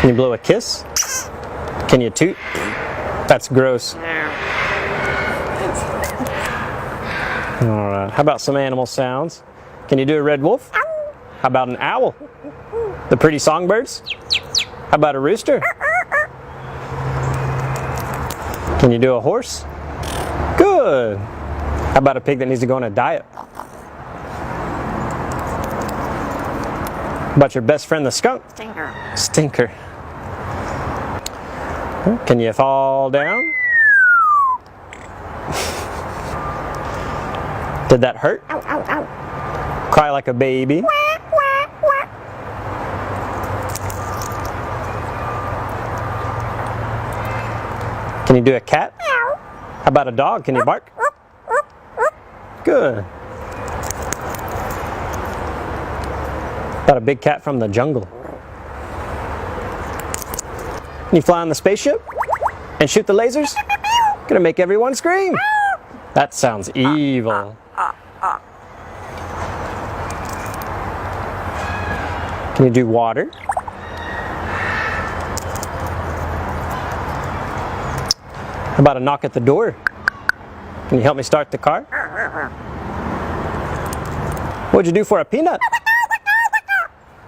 Can you blow a kiss? Can you toot? That's gross. Alright, how about some animal sounds? Can you do a red wolf? How about an owl? The pretty songbirds? How about a rooster? Can you do a horse? Good. How about a pig that needs to go on a diet? How about your best friend the skunk? Stinker. Stinker. Can you fall down? Did that hurt? Ow, ow, ow. Cry like a baby? Can you do a cat? How about a dog? Can you bark? Good. About a big cat from the jungle? Can you fly on the spaceship? And shoot the lasers? Gonna make everyone scream. That sounds evil. Can you do water? How about a knock at the door? Can you help me start the car? What'd you do for a peanut?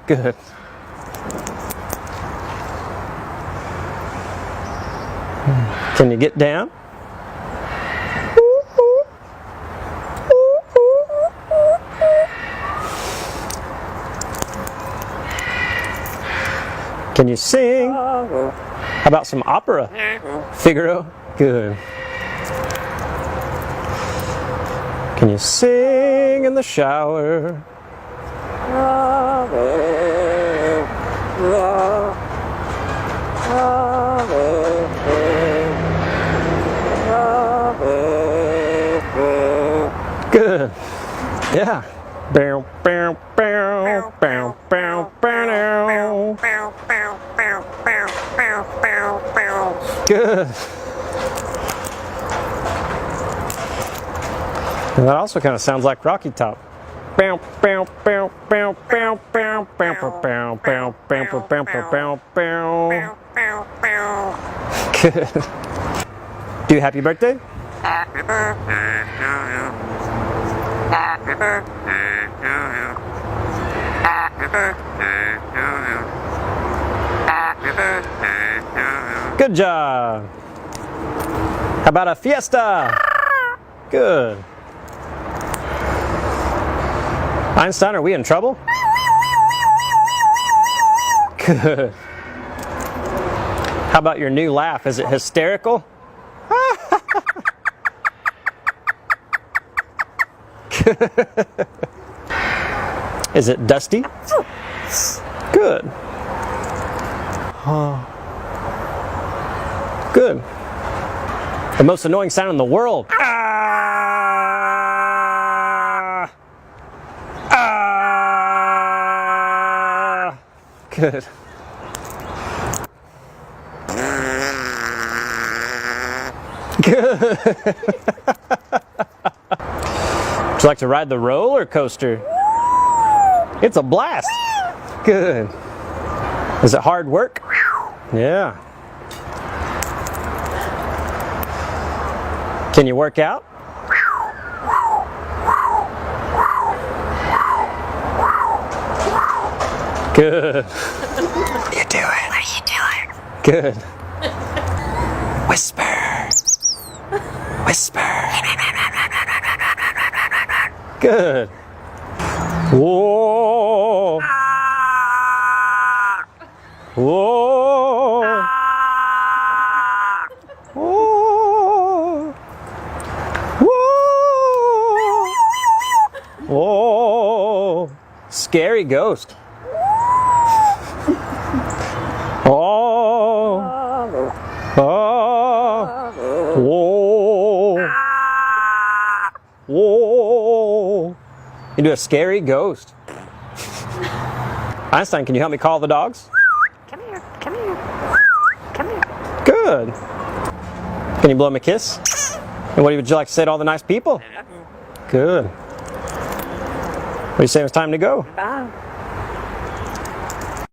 Good. Can you get down? Can you sing? How about some opera? Figaro? Good. Can you sing in the shower? Good. Yeah. Bow, bow, bow, bow, bow, bow. Good. And that also kind of sounds like Rocky Top. Bow, bow, bow, bow, bow, bow, bow, bow, bow, bow, bow, bow, bow, bow. Good. Do you happy birthday? Happy birthday to you. Happy birthday to you. Happy birthday to you. Happy birthday to you. Good job. How about a fiesta? Good. Einstein, are we in trouble? Good. How about your new laugh? Is it hysterical? Is it dusty? Good. Good. The most annoying sound in the world. Ah! Ah! Good. Good. Would you like to ride the roller coaster? It's a blast. Good. Is it hard work? Yeah. Can you work out? Good. What are you doing? What are you doing? Good. Whisper. Whisper. Good. Whoa. Whoa. Whoa. Whoa. Whoa. Scary ghost. Oh. Oh. Whoa. Whoa. You do a scary ghost. Einstein, can you help me call the dogs? Come here, come here, come here. Good. Can you blow him a kiss? And what would you like to say to all the nice people? Good. What do you say it's time to go? Bye.